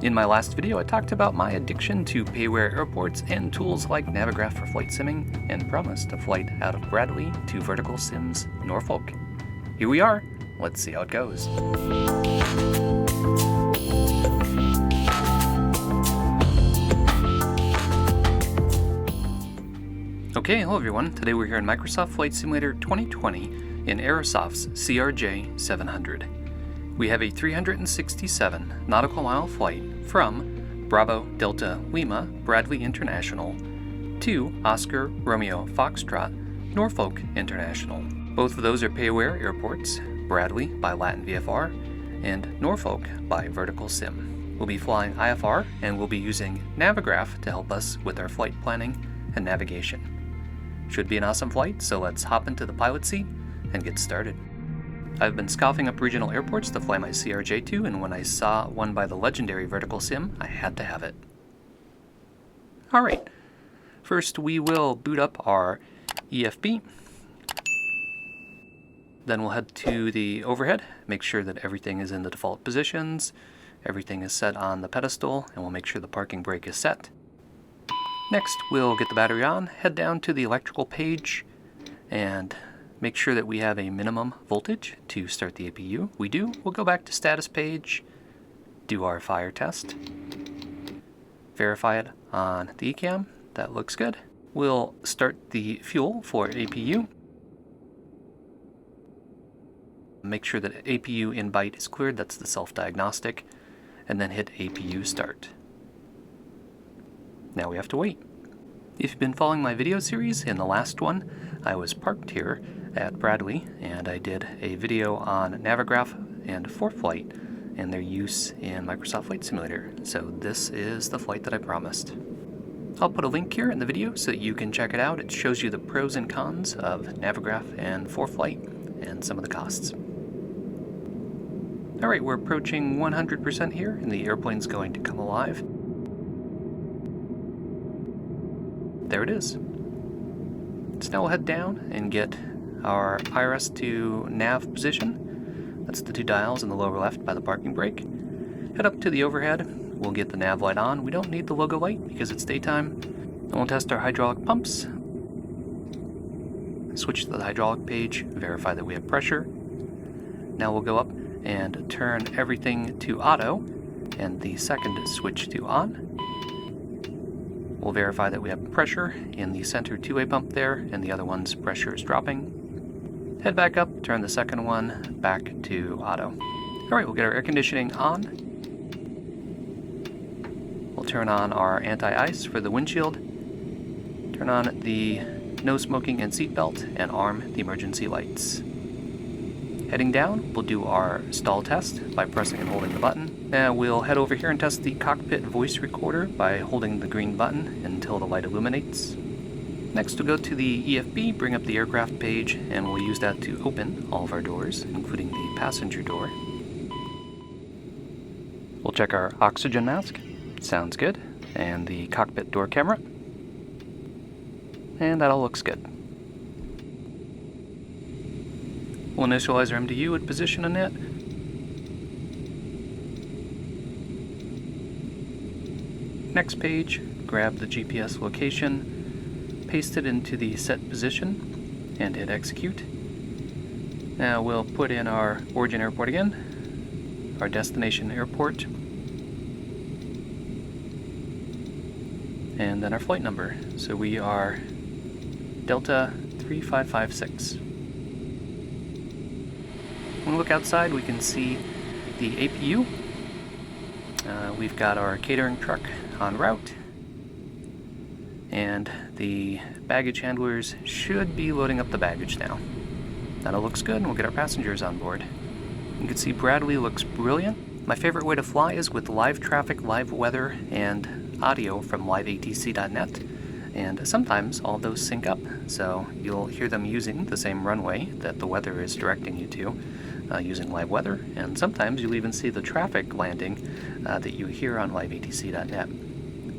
In my last video, I talked about my addiction to payware airports and tools like Navigraph for flight simming, and promised a flight out of Bradley to VerticalSim's Norfolk. Here we are. Let's see how it goes. Okay, hello everyone. Today we're here in Microsoft Flight Simulator 2020 in Aerosoft's CRJ700. We have a 367 nautical mile flight from Bravo Delta Lima Bradley International to Oscar Romeo Foxtrot Norfolk International. Both of those are payware airports, Bradley by LatinVFR and Norfolk by VerticalSim. We'll be flying IFR and we'll be using Navigraph to help us with our flight planning and navigation. Should be an awesome flight, so let's hop into the pilot seat and get started. I've been scoffing up regional airports to fly my CRJ2, and when I saw one by the legendary VerticalSim, I had to have it. Alright, first we will boot up our EFB. Then we'll head to the overhead, make sure that everything is in the default positions, everything is set on the pedestal, and we'll make sure the parking brake is set. Next, we'll get the battery on, head down to the electrical page, and make sure that we have a minimum voltage to start the APU. We do. We'll go back to status page, do our fire test, verify it on the ECAM. That looks good. We'll start the fuel for APU. Make sure that APU in byte is cleared, that's the self-diagnostic, and then hit APU start. Now we have to wait. If you've been following my video series, in the last one, I was parked here at Bradley, and I did a video on Navigraph and ForeFlight and their use in Microsoft Flight Simulator. So this is the flight that I promised. I'll put a link here in the video so that you can check it out. It shows you the pros and cons of Navigraph and ForeFlight and some of the costs. Alright, we're approaching 100% here, and the airplane's going to come alive. There it is. So now we'll head down and get our IRS to nav position. That's the two dials in the lower left by the parking brake. Head up to the overhead. We'll get the nav light on. We don't need the logo light because it's daytime. And we'll test our hydraulic pumps. Switch to the hydraulic page, verify that we have pressure. Now we'll go up and turn everything to auto, and the second switch to on. We'll verify that we have pressure in the center two-way pump there, and the other one's pressure is dropping. Head back up, turn the second one back to auto. Alright, we'll get our air conditioning on. We'll turn on our anti-ice for the windshield. Turn on the no smoking and seatbelt, and arm the emergency lights. Heading down, we'll do our stall test by pressing and holding the button. Now we'll head over here and test the cockpit voice recorder by holding the green button until the light illuminates. Next we'll go to the EFB, bring up the aircraft page, and we'll use that to open all of our doors, including the passenger door. We'll check our oxygen mask. Sounds good. And the cockpit door camera. And that all looks good. We'll initialize our MDU at position init. Next page, grab the GPS location, paste it into the set position, and hit execute. Now we'll put in our origin airport again, our destination airport, and then our flight number. So we are Delta 3556. When we look outside, we can see the APU. We've got our catering truck en route, and the baggage handlers should be loading up the baggage now. That all looks good, and we'll get our passengers on board. You can see Bradley looks brilliant. My favorite way to fly is with live traffic, live weather, and audio from liveatc.net. And sometimes all those sync up, so you'll hear them using the same runway that the weather is directing you to, using live weather, and sometimes you'll even see the traffic landing that you hear on liveatc.net.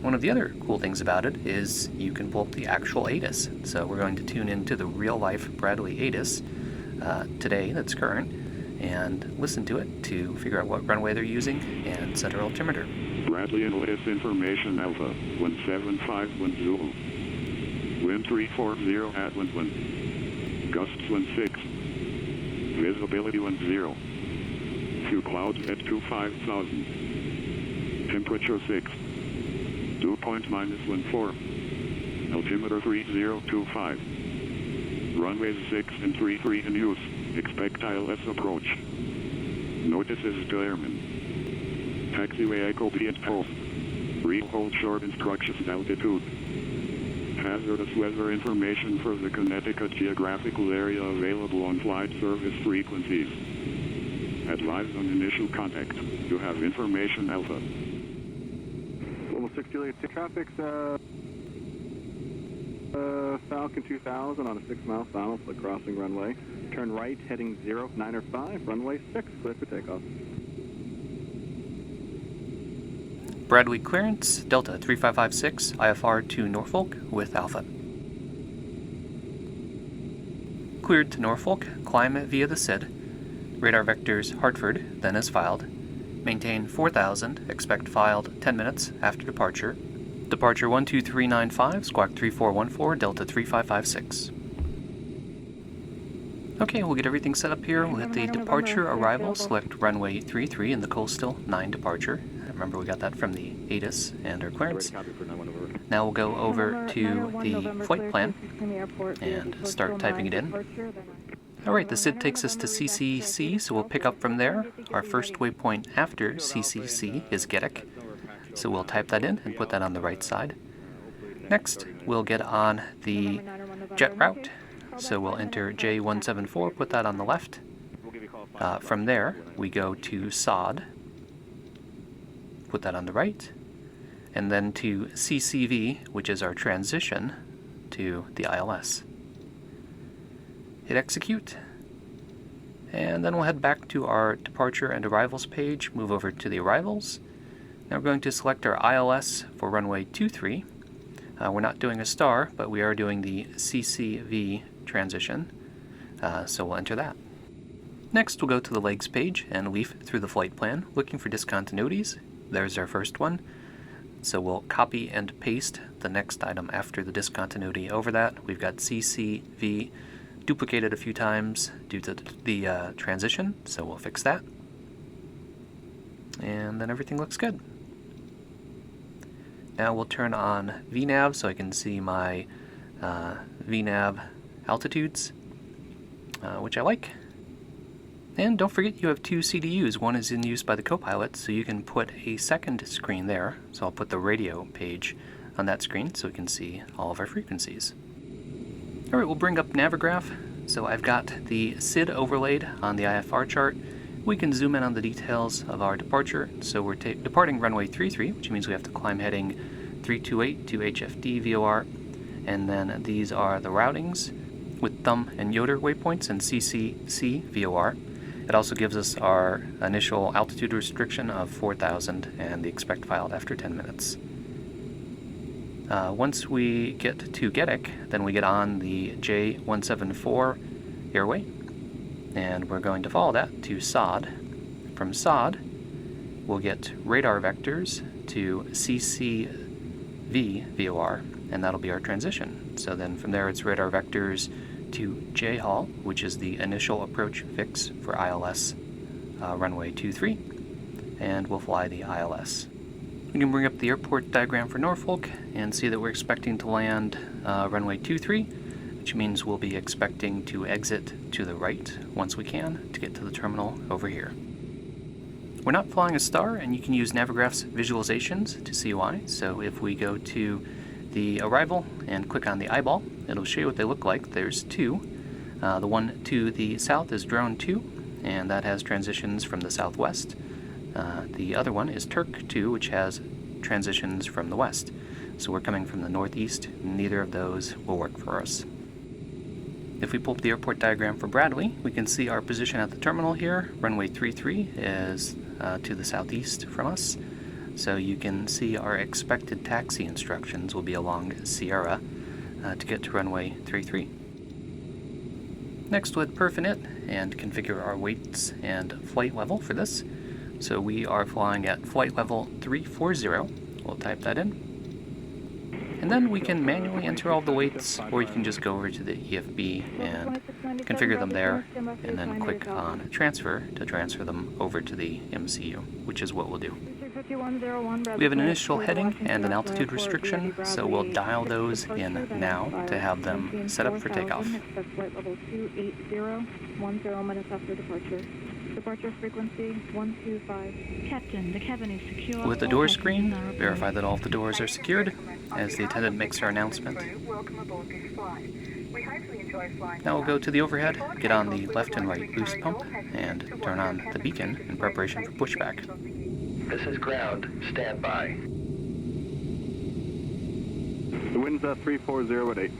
One of the other cool things about it is you can pull up the actual ATIS. So we're going to tune into the real-life Bradley ATIS today that's current, and listen to it to figure out what runway they're using and set our altimeter. Bradley and Liz information Alpha 175 Zulu. Wind 340 at wind 1. Gusts 16. Visibility 10. Few clouds at 25,000. Temperature 6. Dew point -14. Altimeter 3025. Runways 6 and 33 in use. Expect ILS approach. Notices to airmen. Taxiway Echo B at post. Read hold short instructions altitude. Hazardous weather information for the Connecticut geographical area available on flight service frequencies. Advise on initial contact. You have information Alpha. Level 6 Juliet, traffic's Falcon 2000 on a 6-mile final for crossing runway. Turn right, heading 095, runway 6, clear for takeoff. Bradley clearance, Delta 3556, IFR to Norfolk with Alpha. Cleared to Norfolk, climb via the SID. Radar vectors Hartford, then as filed. Maintain 4000, expect filed 10 minutes after departure. Departure 12395, squawk 3414, Delta 3556. Okay, we'll get everything set up here. We'll hit the departure arrival, select runway 33 in the coastal 9 departure. Remember we got that from the ATIS and our clearance. Now we'll go over to the flight plan and start typing it in. Alright, the SID takes us to CCC, so we'll pick up from there. Our first waypoint after CCC is Getic, so we'll type that in and put that on the right side. Next, we'll get on the jet route, so we'll enter J174, put that on the left. From there, we go to SOD, put that on the right, and then to CCV, which is our transition to the ILS. Hit execute, and then we'll head back to our departure and arrivals page, move over to the arrivals. Now we're going to select our ILS for runway 23. We're not doing a star, but we are doing the CCV transition, so we'll enter that. Next we'll go to the legs page and leaf through the flight plan, looking for discontinuities. There's our first one, so we'll copy and paste the next item after the discontinuity over that. We've got CCV duplicated a few times due to the transition, so we'll fix that. And then everything looks good. Now we'll turn on VNAV so I can see my VNAV altitudes, which I like. And don't forget you have 2 CDUs. One is in use by the co-pilot, so you can put a second screen there. So I'll put the radio page on that screen so we can see all of our frequencies. Alright, we'll bring up Navigraph. So I've got the SID overlaid on the IFR chart. We can zoom in on the details of our departure. So we're departing runway 33, which means we have to climb heading 328 to HFD VOR. And then these are the routings with thumb and Yoder waypoints and CCC VOR. It also gives us our initial altitude restriction of 4,000 and the expect filed after 10 minutes. Once we get to Getic, then we get on the J174 airway, and we're going to follow that to SOD. From SOD, we'll get radar vectors to CCV VOR, and that'll be our transition. So then from there it's radar vectors to JHAL, which is the initial approach fix for ILS runway 23, and we'll fly the ILS. We can bring up the airport diagram for Norfolk and see that we're expecting to land runway 23, which means we'll be expecting to exit to the right once we can to get to the terminal over here. We're not flying a star, and you can use Navigraph's visualizations to see why. So if we go to the arrival and click on the eyeball, it'll show you what they look like. There's 2. The one to the south is drone 2, and that has transitions from the southwest. The other one is Turk 2, which has transitions from the west. So we're coming from the northeast. Neither of those will work for us. If we pull up the airport diagram for Bradley, we can see our position at the terminal here. Runway 33 is to the southeast from us. So you can see our expected taxi instructions will be along Sierra to get to runway 33. Next we'll hit perf init and configure our weights and flight level for this. So we are flying at flight level 340. We'll type that in. And then we can manually enter all the weights, or you can just go over to the EFB and configure them there, and then click on transfer to transfer them over to the MCU, which is what we'll do. We have an initial heading and an altitude restriction, so we'll dial those in now to have them set up for takeoff. Flight level 280, 10 minutes after departure. Departure frequency 125. Captain, the cabin is secure. With the door screen, verify that all of the doors are secured as the attendant makes her announcement. Now we'll go to the overhead, get on the left and right boost pump, and turn on the beacon in preparation for pushback. This is ground. Stand by. The wind's 340 at 8.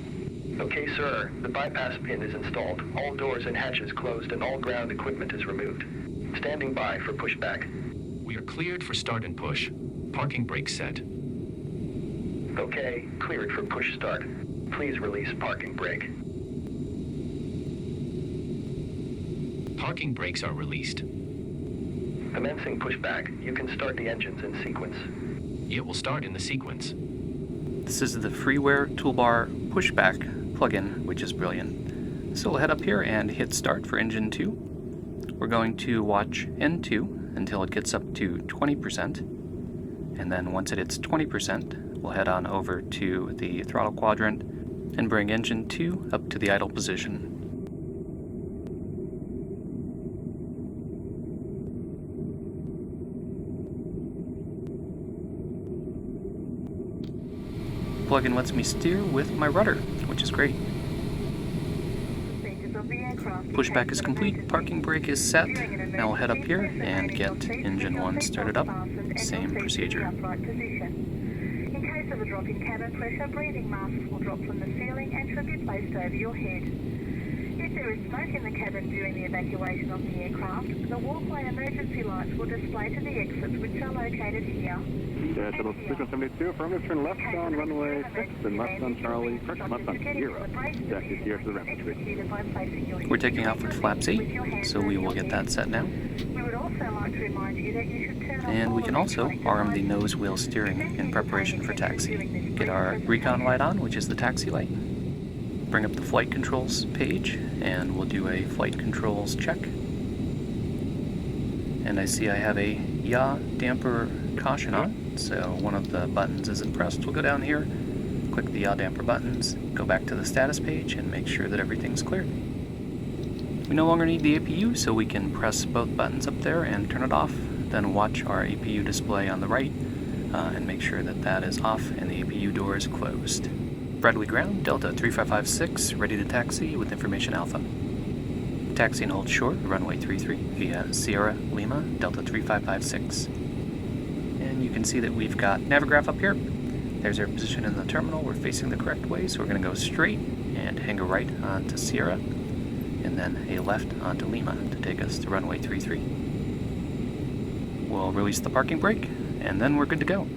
Okay, sir. The bypass pin is installed. All doors and hatches closed and all ground equipment is removed. Standing by for pushback. We are cleared for start and push. Parking brake set. Okay, cleared for push start. Please release parking brake. Parking brakes are released. Commencing pushback. You can start the engines in sequence. It will start in the sequence. This is the freeware toolbar pushback plugin, which is brilliant. So we'll head up here and hit start for engine 2. We're going to watch N2 until it gets up to 20%. And then once it hits 20%, we'll head on over to the throttle quadrant and bring engine 2 up to the idle position. Plugin lets me steer with my rudder, which is great. Pushback is complete, parking brake is set. Now we'll head up here and get engine 1 started up. Same procedure. In case of a drop in cabin pressure, breathing masks will drop from the ceiling and should be placed over your head. If there is smoke in the cabin during the evacuation of the aircraft, the walkway emergency lights will display to the exits, which are located here. Shuttle frequency 72, affirmative, turn left on runway 6 and left on Charlie, correction, left on 0. Taxi here to the ramp tree. We're taking off with flaps 8, so we will get that set now. We would also like to remind you that you should turn off And we can also arm the nose wheel steering in preparation for taxi. Get our recon light on, which is the taxi light. Bring up the flight controls page, and we'll do a flight controls check. And I see I have a yaw damper caution on, so one of the buttons isn't pressed. We'll go down here, click the yaw damper buttons, go back to the status page, and make sure that everything's cleared. We no longer need the APU, so we can press both buttons up there and turn it off, then watch our APU display on the right, and make sure that that is off and the APU door is closed. Bradley ground, Delta 3556, ready to taxi with information Alpha. Taxi and hold short, runway 33 via Sierra Lima, Delta 3556. And you can see that we've got Navigraph up here. There's our position in the terminal. We're facing the correct way, so we're going to go straight and hang a right onto Sierra, and then a left onto Lima to take us to runway 33. We'll release the parking brake, and then we're good to go.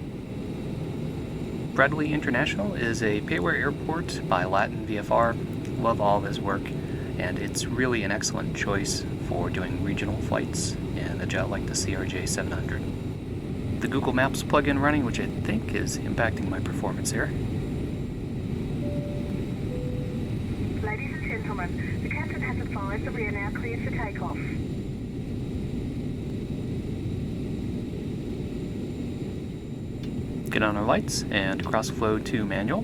Bradley International is a payware airport by LatinVFR. Love all of his work, and it's really an excellent choice for doing regional flights in a jet like the CRJ700. The Google Maps plugin running, which I think is impacting my performance here. Ladies and gentlemen, the captain has advised that we are now cleared for takeoff. Get on our lights and cross flow to manual.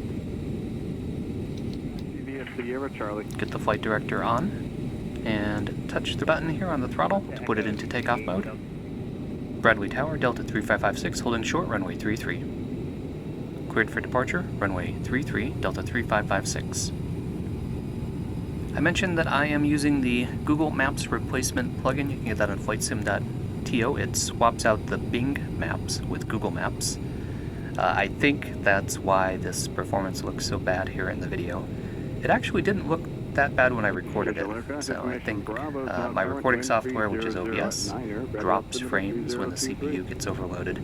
Sierra Charlie. Get the flight director on and touch the button here on the throttle to put it into takeoff mode. Bradley Tower, Delta 3556, holding short, runway 33. Cleared for departure, runway 33, Delta 3556. I mentioned that I am using the Google Maps replacement plugin. You can get that on flightsim.to. It swaps out the Bing Maps with Google Maps. I think that's why this performance looks so bad here in the video. It actually didn't look that bad when I recorded it, so I think my recording software, which is OBS, drops frames when the CPU gets overloaded,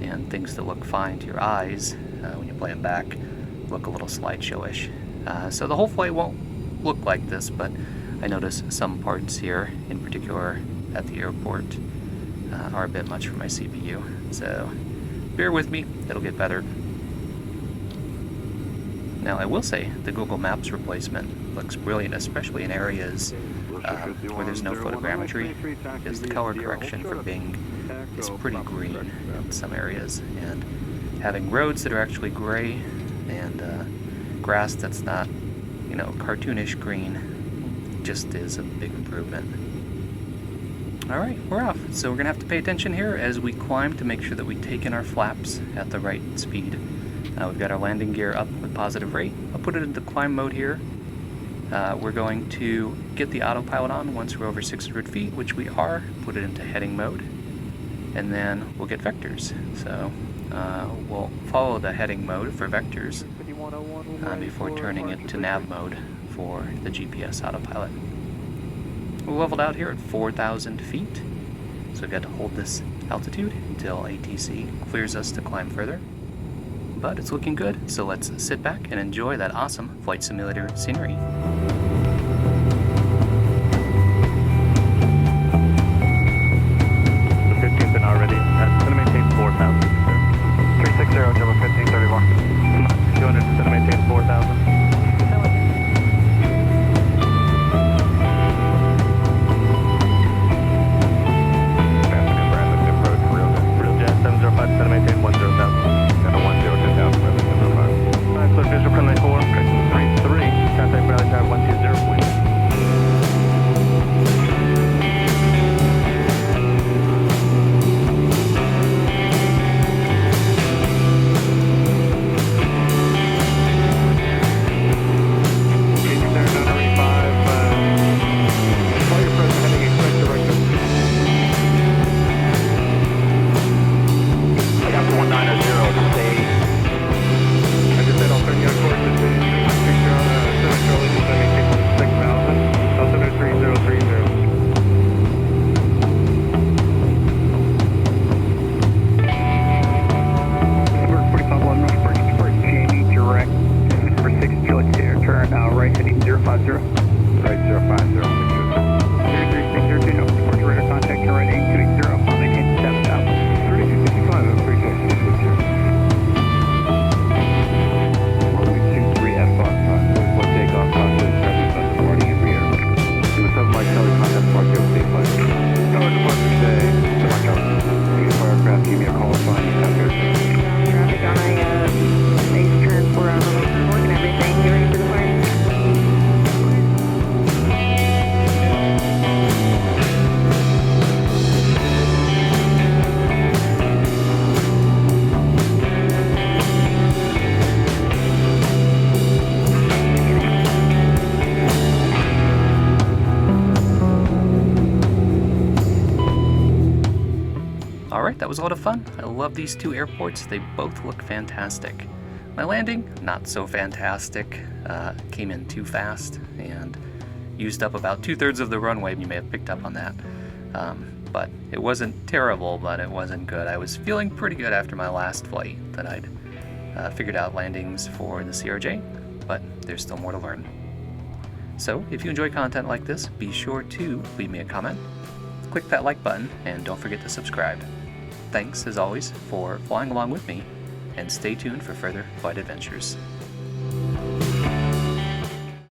and things that look fine to your eyes when you play them back look a little slideshow-ish. So the whole flight won't look like this, but I notice some parts here, in particular at the airport, are a bit much for my CPU. So bear with me, it'll get better. Now I will say the Google Maps replacement looks brilliant, especially in areas where there's no photogrammetry, because the color correction for Bing is pretty green in some areas, and having roads that are actually gray and grass that's not, you know, cartoonish green just is a big improvement. Alright, we're off. So we're going to have to pay attention here as we climb to make sure that we take in our flaps at the right speed. We've got our landing gear up with positive rate. I'll put it into climb mode here. We're going to get the autopilot on once we're over 600 feet, which we are. Put it into heading mode. And then we'll get vectors. So we'll follow the heading mode for vectors before turning it to nav mode for the GPS autopilot. We're leveled out here at 4,000 feet, so we've got to hold this altitude until ATC clears us to climb further. But it's looking good, so let's sit back and enjoy that awesome flight simulator scenery. The 15th and already. That's going to maintain 4,000. 360, Java 1531. 200 is going to maintain 4,000. That was a lot of fun. I love these two airports. They both look fantastic. My landing, not so fantastic. Came in too fast and used up about 2/3 of the runway. You may have picked up on that. But it wasn't terrible, but it wasn't good. I was feeling pretty good after my last flight that I'd figured out landings for the CRJ, but there's still more to learn. So if you enjoy content like this, be sure to leave me a comment, click that like button, and don't forget to subscribe. Thanks, as always, for flying along with me, and stay tuned for further flight adventures.